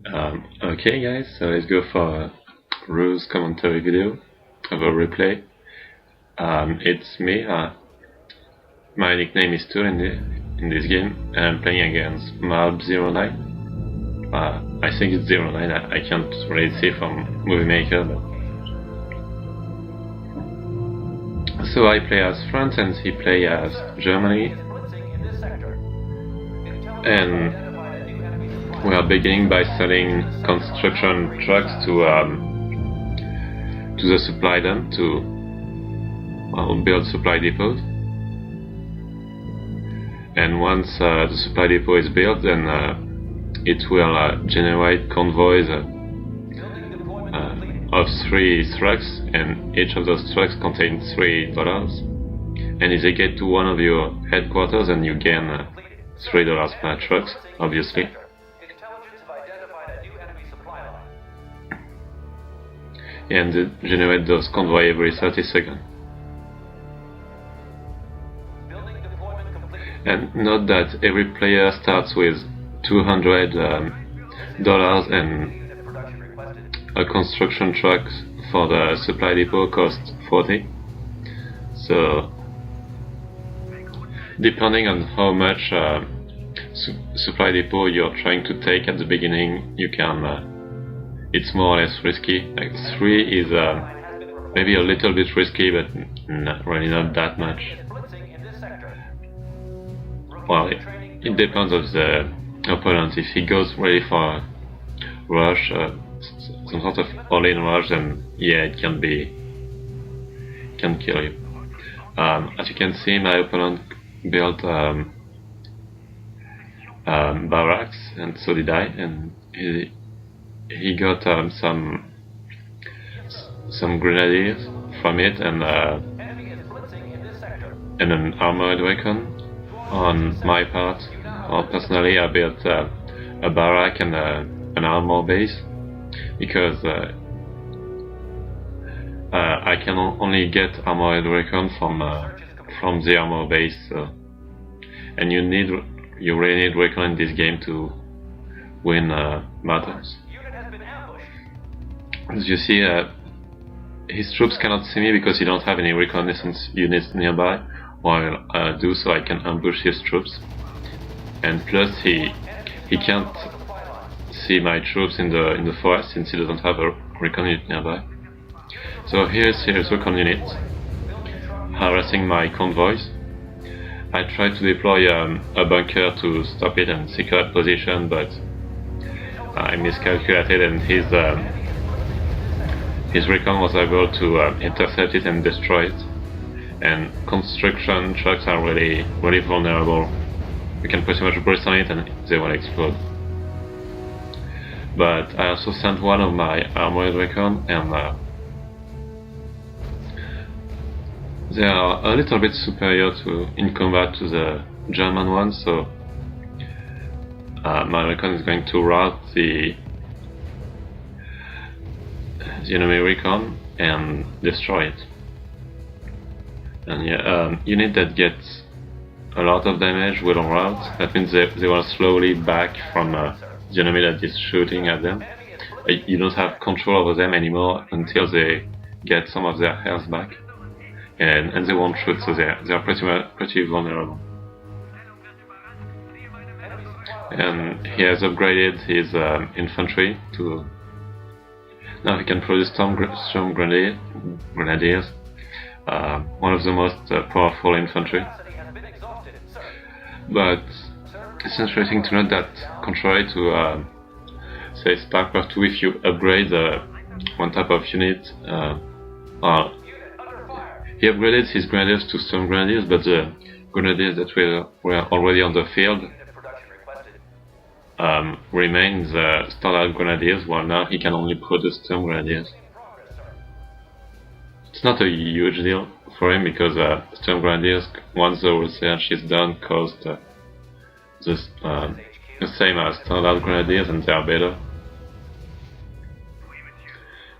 Okay guys, so let's go for a Ruse commentary video of a replay. It's me, my nickname is Tool in this game, and I'm playing against Malb 09. I think it's 09, I can't really see from Movie Maker, but... So I play as France and he plays as Germany, and we are beginning by selling construction trucks to the supply dump to build supply depots. And once the supply depot is built, then it will generate convoys of 3 trucks, and each of those trucks contains $3. And if they get to one of your headquarters, then you gain $3 per trucks, obviously. And generate those convoy every 30 seconds. And note that every player starts with $200 and a construction truck for the supply depot costs 40. So depending on how much supply depot you're trying to take at the beginning, you can it's more or less risky. Like 3 is maybe a little bit risky, but really not that much. Well, it depends on the opponent. If he goes really for a rush, some sort of all-in rush, then yeah, it can kill you. As you can see, my opponent built barracks, and so did I, and he got some grenadiers from it, and an armored weapon. On my part, personally, I built a barrack and an armor base, because I can only get armored weapon from the armor base, and you really need weapon in this game to win battles. As you see, his troops cannot see me because he don't have any reconnaissance units nearby, while I do, so I can ambush his troops. And plus he can't see my troops in the forest since he doesn't have a recon unit nearby. So here's his recon unit harassing my convoys. I tried to deploy a bunker to stop it and secure that position, but I miscalculated, and his recon was able to intercept it and destroy it. And construction trucks are really vulnerable. You can pretty much burst on it and they will explode. But I also sent one of my armored weapons, and they are a little bit superior in combat to the German ones, so my recon is going to rout the enemy recon and destroy it. And yeah, unit that gets a lot of damage will rout. That means they will slowly back from the enemy that is shooting at them. You don't have control over them anymore until they get some of their health back, and they won't shoot, so they are pretty vulnerable. And he has upgraded his infantry to... Now he can produce storm grenadiers. One of the most powerful infantry. But it's interesting to note that, contrary to say Spark 2, if you upgrade one type of unit, he upgraded his grenadiers to storm grenadiers, but the grenadiers that were already on the field remain the standard grenadiers, while now he can only produce storm grenadiers. It's not a huge deal for him, because storm grenadiers, once the research is done, cost the same as standard grenadiers, and they are better.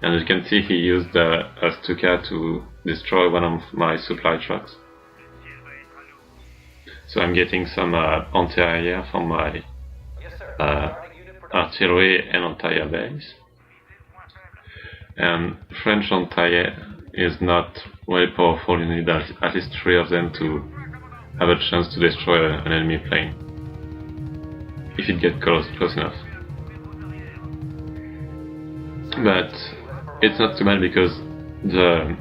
And you can see he used a Stuka to destroy one of my supply trucks. So I'm getting some anti-air from my artillery and anti-air base. And French anti-air is not very powerful. You need at least 3 of them to have a chance to destroy an enemy plane, if it gets close enough. But it's not too bad because the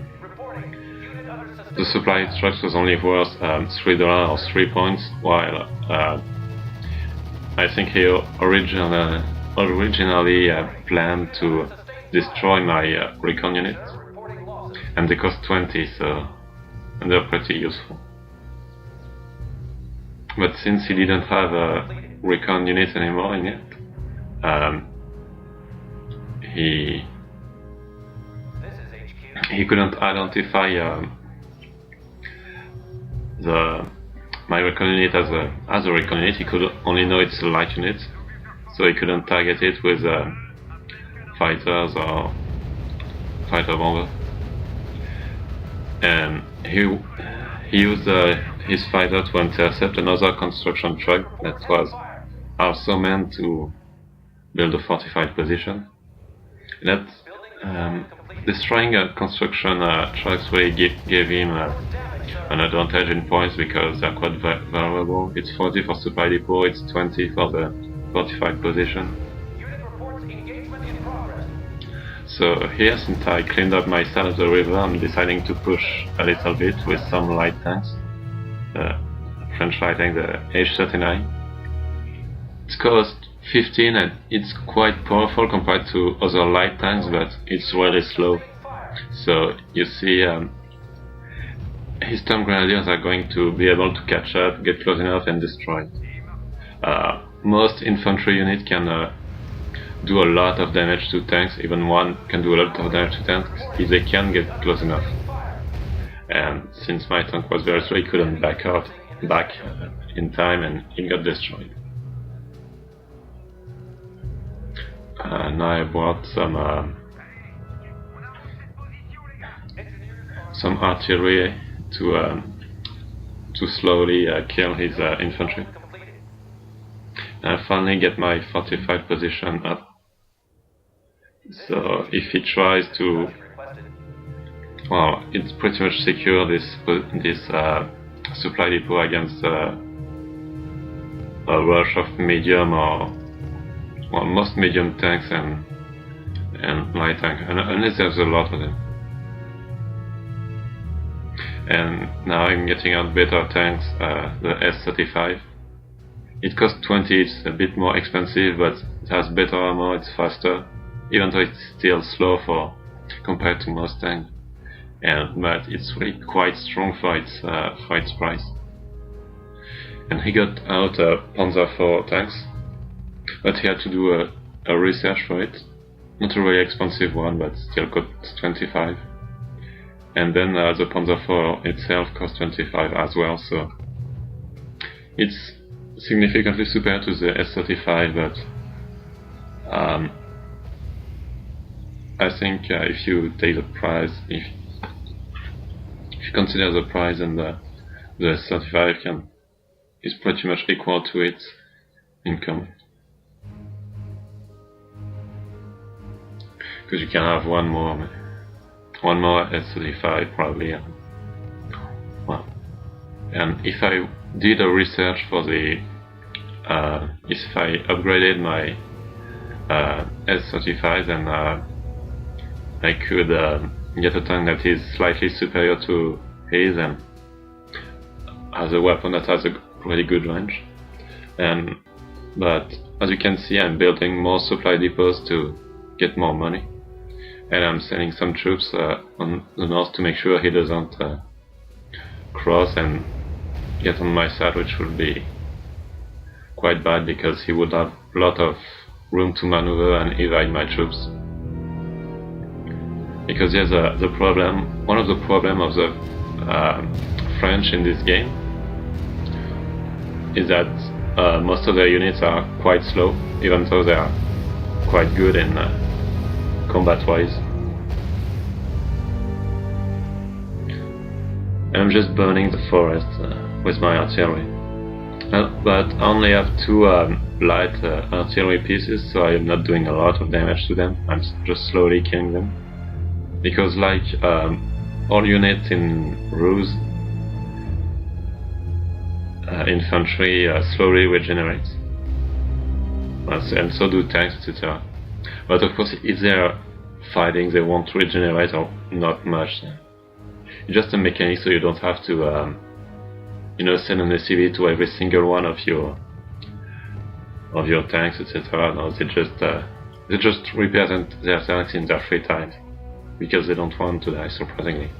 supply trucks was only worth $3 or 3 points, while I think he originally planned to destroy my recon unit, and they cost 20, so and they're pretty useful. But since he didn't have a recon unit anymore in it, he couldn't identify my recon unit as a recon unit. He could only know it's a light unit, so he couldn't target it with fighters or fighter bomber. And he used his fighter to intercept another construction truck that was also meant to build a fortified position. That destroying construction trucks really gave him an advantage in points because they're quite vulnerable. It's 40 for supply depot, it's 20 for the fortified position. So here, since I cleaned up my side of the river, I'm deciding to push a little bit with some light tanks. The French light tank, the H39. It's cost 15 and it's quite powerful compared to other light tanks, but it's really slow. So you see, his Storm Grenadiers are going to be able to catch up, get close enough and destroy. Most infantry units can do a lot of damage to tanks, even one can do a lot of damage to tanks if they can get close enough. And since my tank was very slow, he couldn't back in time and it got destroyed. Now I brought some artillery to slowly kill his infantry. And I finally get my fortified position up. So if he tries to, well, it's pretty much secure this supply depot against a rush of medium or most medium tanks and light tanks, unless there's a lot of them. And now I'm getting out better tanks, the S-35. It costs 20, it's a bit more expensive, but it has better armor, it's faster, even though it's still slow compared to most tanks. But it's really quite strong for its price. And he got out Panzer IV tanks, but he had to do a research for it. Not a really expensive one, but still cost 25. And then the Panzer IV itself cost 25 as well, so it's significantly superior to the S-35, but I think if you take the price, if you consider the price, and the S-35 is pretty much equal to it in combat. Because you can have one more S-35 probably. Well, and if I did a research for the if I upgraded my S-35, then I could get a tank that is slightly superior to his and has a weapon that has a really good range. But as you can see, I'm building more supply depots to get more money, and I'm sending some troops on the north to make sure he doesn't cross and get on my side, which would be quite bad because he would have a lot of room to maneuver and evade my troops. Because there's the problem, one of the problems of the French in this game is that most of their units are quite slow, even though they are quite good in combat-wise. And I'm just burning the forest with my artillery. But I only have two light artillery pieces, so I am not doing a lot of damage to them. I'm just slowly killing them. Because like all units in Ruse, infantry slowly regenerates. And so do tanks, etc. But of course, if they're fighting, they won't regenerate or not much. It's just a mechanic, so you don't have to send an SCV to every single one of your tanks, etc. No, they just represent their tanks in their free time because they don't want to die, surprisingly.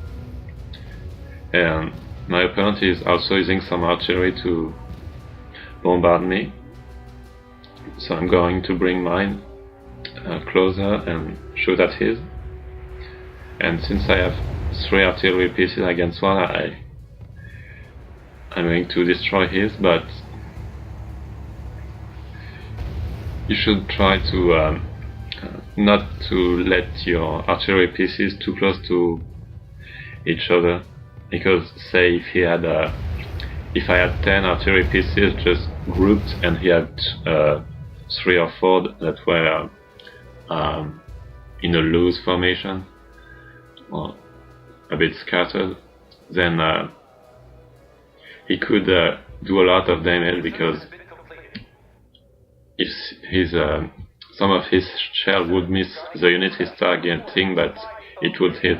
And my opponent is also using some artillery to bombard me, so I'm going to bring mine closer and shoot at his. And since I have 3 artillery pieces against one, I'm going to destroy his, but you should try to not to let your artillery pieces too close to each other, because say if I had 10 artillery pieces just grouped and he had 3 or 4 that were in a loose formation or a bit scattered, then he could do a lot of damage, because if some of his shell would miss the unit he's targeting, but it would hit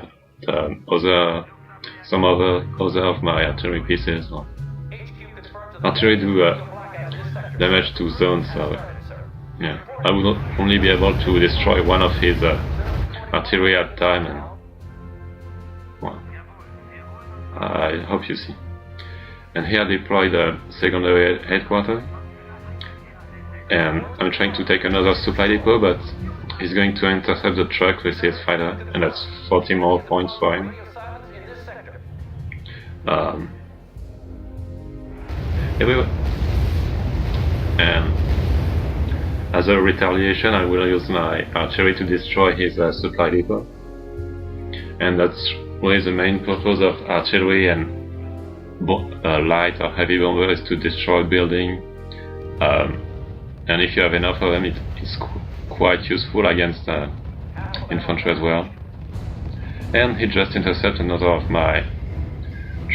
some other of my artillery pieces. Artillery do damage to zones, so yeah, I would only be able to destroy one of his artillery at a time, and well, I hope you see. And here I deploy the secondary headquarters, and I'm trying to take another supply depot, but he's going to intercept the truck with his fighter, and that's 40 more points for him. And as a retaliation, I will use my artillery to destroy his supply depot, and that's really the main purpose of artillery and light or heavy bomber, is to destroy building, and if you have enough of them, it's quite useful against infantry as well. And he just intercepted another of my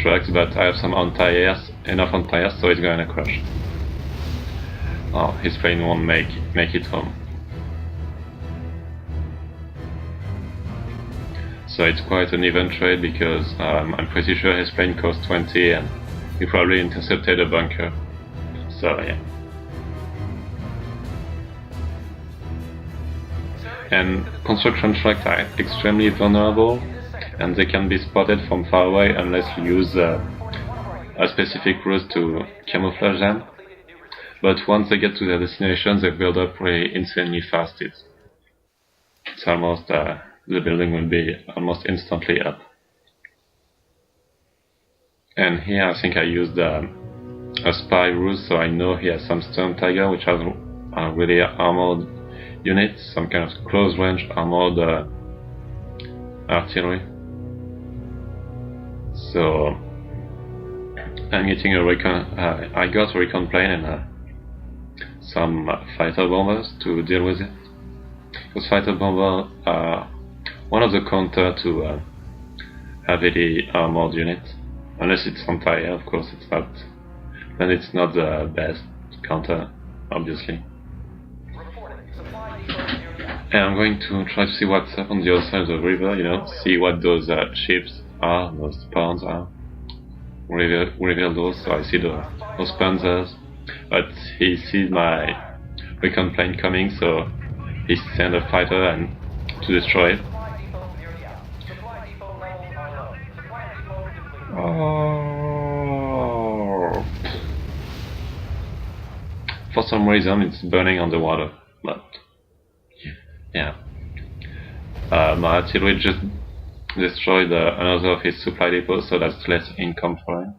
trucks, but I have some enough anti-airs, so it's gonna crash. Oh, his plane won't make it home. So it's quite an even trade, because I'm pretty sure his plane cost 20 and he probably intercepted a bunker. So yeah. And construction trucks are extremely vulnerable, and they can be spotted from far away unless you use a specific ruse to camouflage them. But once they get to their destination, they build up really insanely fast. It's almost the building will be almost instantly up. And here I think I used a spy ruse, so I know he has some Storm Tiger, which are really armored units, some kind of close range armored artillery. So I'm getting a recon. I got a recon plane and some fighter bombers to deal with it. Because fighter bombers are one of the counter to heavily armored units, unless it's anti-air. Of course, it's not. Then it's not the best counter, obviously. And I'm going to try to see what's up on the other side of the river, see what those ships are, those spawns are. Reveal those, so I see those panzers. But he sees my recon plane coming, so he sends a fighter and to destroy it. Oh. For some reason, it's burning underwater, but yeah. My artillery just destroyed another of his supply depots, so that's less income for him.